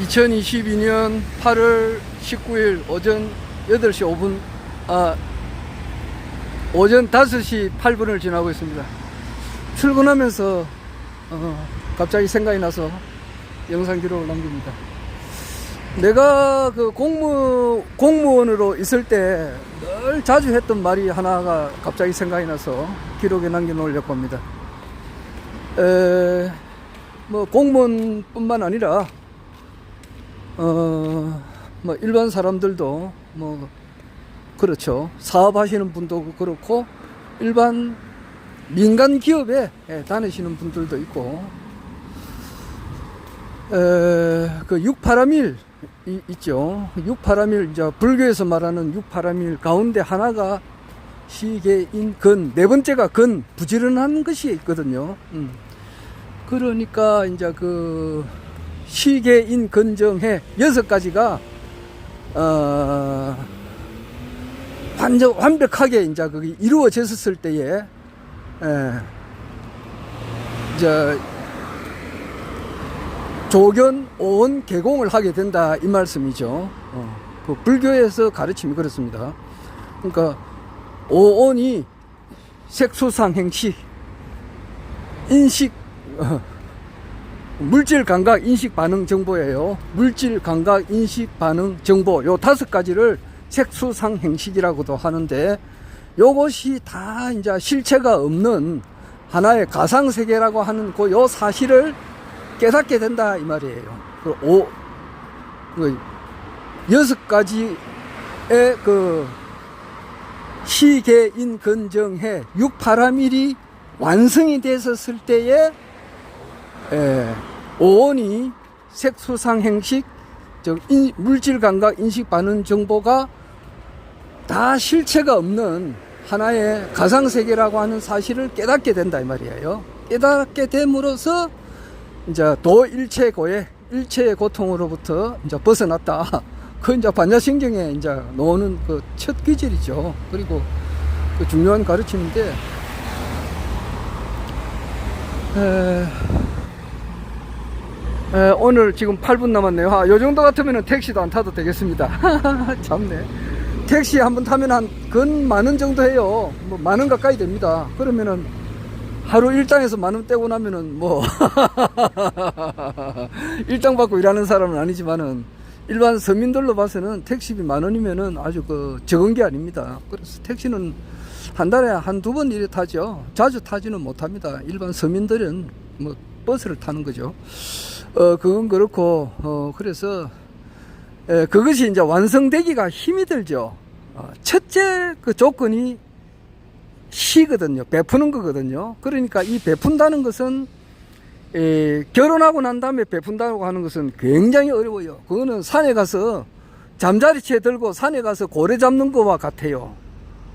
2022년 8월 19일 오전 8시 5분, 오전 5시 8분을 지나고 있습니다. 출근하면서 갑자기 생각이 나서 영상 기록을 남깁니다. 내가 그 공무원으로 있을 때 늘 자주 했던 말이 하나가 갑자기 생각이 나서 기록에 남겨놓으려고 합니다. 뭐 공무원뿐만 아니라 뭐 일반 사람들도 뭐 그렇죠. 사업하시는 분도 그렇고 일반 민간 기업에 다니시는 분들도 있고, 그 6파라밀 있죠. 6파라밀, 이제 불교에서 말하는 6파라밀 가운데 하나가 시계인 근, 네 번째가 근, 부지런한 것이 있거든요. 그러니까 이제 그 시계인 근정해 6가지가 완벽하게 이제 그게 이루어졌을 때에 이제 조견, 오온, 개공을 하게 된다 이 말씀이죠. 그 불교에서 가르침이 그렇습니다. 그러니까 오온이 색수상행식, 인식, 물질 감각 인식 반응 정보예요. 물질 감각 인식 반응 정보, 요 5가지를 색수상행식이라고도 하는데, 요것이 다 이제 실체가 없는 하나의 가상세계라고 하는 요 사실을 깨닫게 된다 이 말이에요. 그 6가지의 그 시계인 근정해 6파라밀이 완성이 됐었을 때에 오온이 색수상행식, 즉 물질 감각 인식 반응 정보가 다 실체가 없는 하나의 가상세계라고 하는 사실을 깨닫게 된다 이 말이에요. 깨닫게 됨으로써 이제 도일체고의 일체의 고통으로부터 이제 벗어났다. 그 이제 반야신경에 이제 나오는 그 첫 기질이죠. 그리고 그 중요한 가르침인데, 오늘 지금 8분 남았네요. 요 정도 같으면 택시도 안 타도 되겠습니다. 참네. 택시 한번 타면 한 근 만원 정도 해요. 뭐 만원 가까이 됩니다. 그러면은 하루 일당에서 만원 떼고 나면은 뭐 일당 받고 일하는 사람은 아니지만은 일반 서민들로 봐서는 택시비 만원이면은 아주 그 적은 게 아닙니다. 그래서 택시는 한 달에 한두 번 이래 타죠. 자주 타지는 못합니다. 일반 서민들은 뭐 버스를 타는 거죠. 그건 그렇고, 그래서 그것이 이제 완성되기가 힘이 들죠. 첫째 그 조건이 시거든요. 베푸는 거거든요. 그러니까 이 베푼다는 것은 결혼하고 난 다음에 베푼다고 하는 것은 굉장히 어려워요. 그거는 산에 가서 잠자리채 들고 산에 가서 고래 잡는 거와 같아요.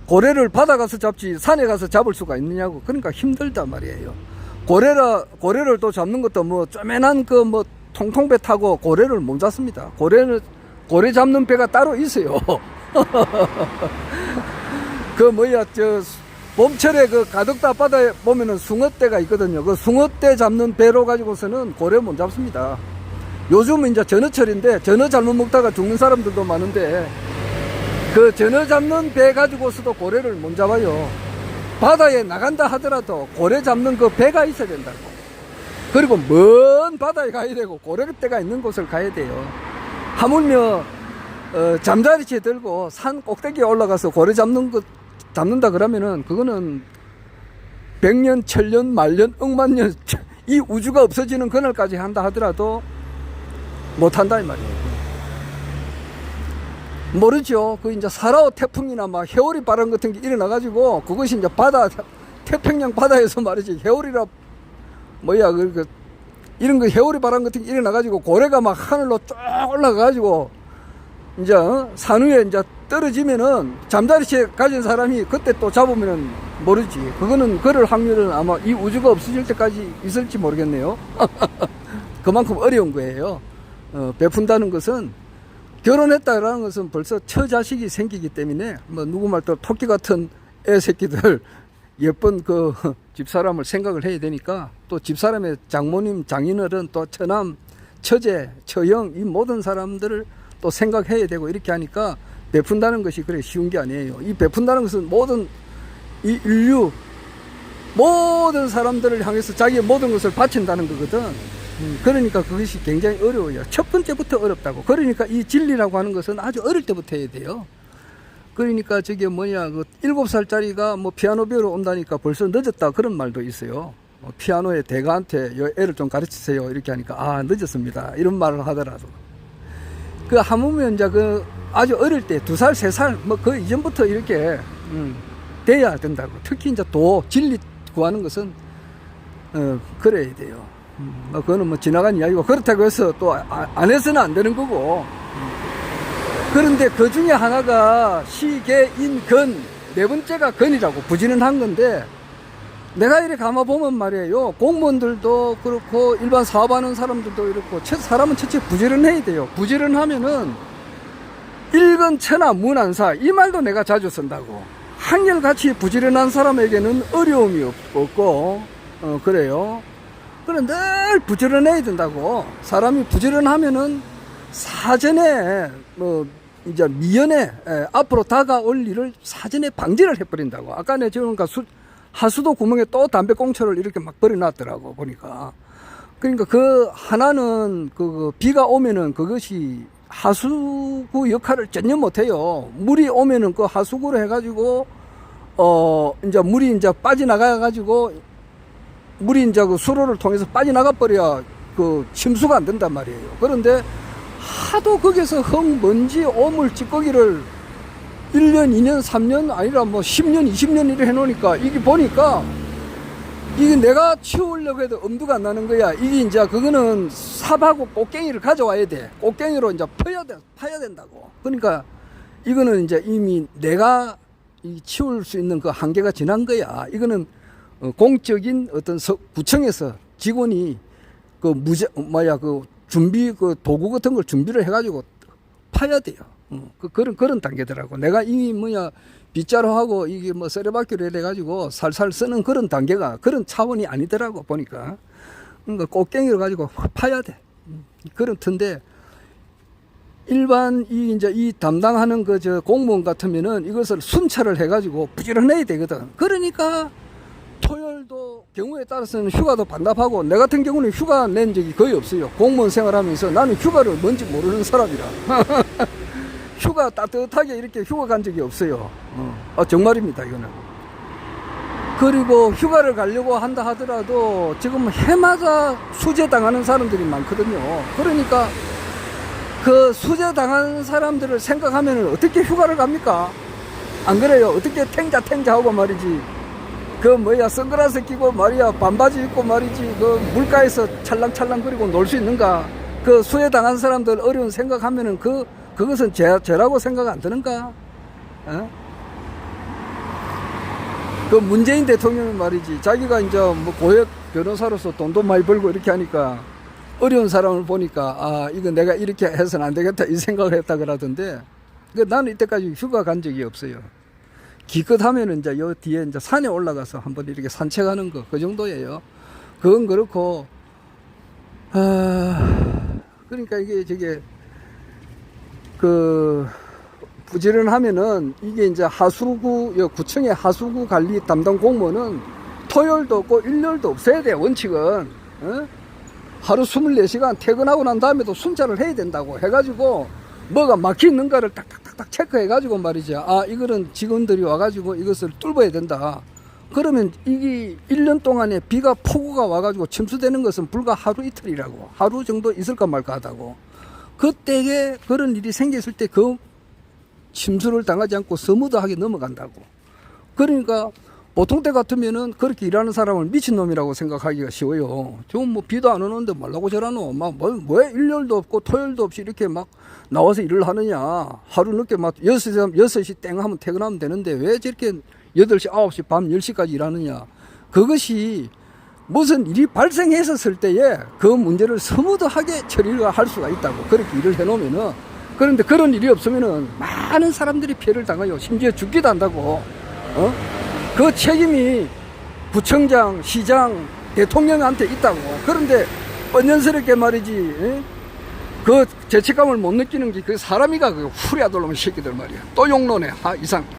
고래를 바다 가서 잡지 산에 가서 잡을 수가 있느냐고. 그러니까 힘들단 말이에요. 고래를 또 잡는 것도 뭐 쪼매난 그 뭐 통통배 타고 고래를 못 잡습니다. 고래 잡는 배가 따로 있어요. 그 뭐야, 봄철에 그 가덕도 앞바다에 보면은 숭어떼가 있거든요. 그 숭어떼 잡는 배로 가지고서는 고래 못 잡습니다. 요즘은 이제 전어철인데 전어 잘못 먹다가 죽는 사람들도 많은데, 그 전어 잡는 배 가지고서도 고래를 못 잡아요. 바다에 나간다 하더라도 고래 잡는 그 배가 있어야 된다고. 그리고 먼 바다에 가야 되고 고래떼가 있는 곳을 가야 돼요. 하물며 잠자리채 들고 산 꼭대기에 올라가서 고래 잡는다 그러면은 그거는 100년, 1000년, 만년, 억만년 이 우주가 없어지는 그날까지 한다 하더라도 못한다 이 말이에요. 모르죠. 그 이제 사라오 태풍이나 막 해오리 바람 같은 게 일어나가지고 그것이 이제 태평양 바다에서 말이지, 해오리라 뭐야, 이런 거 해오리 바람 같은 게 일어나가지고 고래가 막 하늘로 쫙 올라가가지고 이제 산 위에 이제 떨어지면은 잠자리채 가진 사람이 그때 또 잡으면은 모르지. 그럴 확률은 아마 이 우주가 없어질 때까지 있을지 모르겠네요. 그만큼 어려운 거예요. 베푼다는 것은, 결혼했다라는 것은 벌써 처자식이 생기기 때문에 뭐 누구 말도 토끼 같은 애 새끼들 예쁜 그 집사람을 생각을 해야 되니까, 또 집사람의 장모님, 장인어른, 또 처남, 처제, 처형, 이 모든 사람들을 또 생각해야 되고 이렇게 하니까 베푼다는 것이 그래 쉬운 게 아니에요. 이 베푼다는 것은 모든 이 인류, 모든 사람들을 향해서 자기의 모든 것을 바친다는 거거든. 그러니까 그것이 굉장히 어려워요. 첫 번째부터 어렵다고. 그러니까 이 진리라고 하는 것은 아주 어릴 때부터 해야 돼요. 그러니까 저게 뭐냐, 그 7살짜리가 뭐 피아노 배우러 온다니까 벌써 늦었다 그런 말도 있어요. 피아노의 대가한테 애를 좀 가르치세요 이렇게 하니까 아 늦었습니다 이런 말을 하더라도 그 하물며 이제 그 아주 어릴 때 2살 3살 뭐 그 이전부터 이렇게 돼야 된다고. 특히 이제 도 진리 구하는 것은 그래야 돼요. 그거는 뭐 지나간 이야기고 그렇다고 해서 또 안 해서는 안 되는 거고. 그런데 그 중에 하나가 시계인건, 네 번째가 건이라고 부지런한 건데, 내가 이렇게 가만 보면 말이에요. 공무원들도 그렇고 일반 사업하는 사람들도 이렇고 사람은 첫째 부지런해야 돼요. 부지런하면은 일건천하 문안사 이 말도 내가 자주 쓴다고. 한결같이 부지런한 사람에게는 어려움이 없고 그래요. 그런데 늘 부지런해야 된다고. 사람이 부지런하면은 사전에 뭐 이제 미연에 앞으로 다가올 일을 사전에 방지를 해버린다고. 아까 내가 지금 하수도 구멍에 또 담배꽁초를 이렇게 막 버려놨더라고 보니까. 그러니까 그 하나는 그 비가 오면은 그것이 하수구 역할을 전혀 못해요. 물이 오면은 그 하수구로 해가지고 이제 물이 이제 빠져나가 가지고 물이 이제 그 수로를 통해서 빠져나가 버려야 그 침수가 안 된단 말이에요. 그런데 하도 거기서 흙, 먼지, 오물, 찌꺼기를 1년, 2년, 3년 아니라 뭐 10년, 20년 이래 해놓으니까 이게 보니까 이게 내가 치우려고 해도 엄두가 안 나는 거야. 이게 이제 그거는 삽하고 꽃갱이를 가져와야 돼. 꽃갱이로 이제 파야 된다고. 그러니까 이거는 이제 이미 내가 치울 수 있는 그 한계가 지난 거야. 이거는 공적인 어떤 구청에서 직원이 그 준비 그 도구 같은 걸 준비를 해가지고 파야 돼요. 그런 단계더라고. 내가 이미 빗자루 하고 이게 뭐 쇠레바퀴로 해가지고 살살 쓰는 그런 단계가 그런 차원이 아니더라고 보니까. 그러니까 꽃갱이를 가지고 파야 돼. 그런 턴데 일반 이 담당하는 저 공무원 같으면은 이것을 순찰을 해가지고 부지런해야 되거든. 그러니까 토요일도 경우에 따라서는 휴가도 반납하고, 내 같은 경우는 휴가 낸 적이 거의 없어요. 공무원 생활하면서 나는 휴가를 뭔지 모르는 사람이라. 휴가 따뜻하게 이렇게 휴가 간 적이 없어요. 정말입니다, 이거는. 그리고 휴가를 가려고 한다 하더라도 지금 해마다 수재당하는 사람들이 많거든요. 그러니까 그 수재당하는 사람들을 생각하면 어떻게 휴가를 갑니까? 안 그래요? 어떻게 탱자하고 말이지. 선글라스 끼고 말이야, 반바지 입고 말이지, 물가에서 찰랑찰랑거리고 놀 수 있는가? 그 수혜당한 사람들 어려운 생각하면은 그것은 죄라고 생각 안 드는가? 그 문재인 대통령은 말이지, 자기가 이제 뭐 고액 변호사로서 돈도 많이 벌고 이렇게 하니까 어려운 사람을 보니까, 이거 내가 이렇게 해서는 안 되겠다, 이 생각을 했다 그러던데, 나는 이때까지 휴가 간 적이 없어요. 기껏 하면은 이제 요 뒤에 이제 산에 올라가서 한번 이렇게 산책하는 거, 그 정도예요. 그건 그렇고, 그러니까 이게 부지런하면은 이게 이제 구청의 하수구 관리 담당 공무원은 토요일도 없고 일요일도 없어야 돼, 원칙은. 하루 24시간 퇴근하고 난 다음에도 순찰을 해야 된다고 해가지고 뭐가 막히는가를 딱딱딱딱 체크해가지고 말이죠. 이거는 직원들이 와가지고 이것을 뚫어야 된다. 그러면 이게 1년 동안에 비가 폭우가 와가지고 침수되는 것은 불과 하루 이틀이라고. 하루 정도 있을까 말까 하다고. 그때에 그런 일이 생겼을 때 그 침수를 당하지 않고 서무드하게 넘어간다고. 그러니까 보통 때 같으면은 그렇게 일하는 사람을 미친놈이라고 생각하기가 쉬워요. 좀 뭐 비도 안 오는데 말라고 저라노. 왜 일요일도 없고 토요일도 없이 이렇게 막 나와서 일을 하느냐. 하루 늦게 막 6시 땡 하면 퇴근하면 되는데 왜 저렇게 8시, 9시, 밤 10시까지 일하느냐. 그것이 무슨 일이 발생했었을 때에 그 문제를 스무드하게 처리를 할 수가 있다고. 그렇게 일을 해놓으면은. 그런데 그런 일이 없으면은 많은 사람들이 피해를 당해요. 심지어 죽기도 한다고. 그 책임이 구청장, 시장, 대통령한테 있다고. 그런데 뻔연스럽게 말이지, 에? 그 죄책감을 못 느끼는 게 그 사람이가 그 후리아들놈의 새끼들 말이야. 또 욕노네, 이상.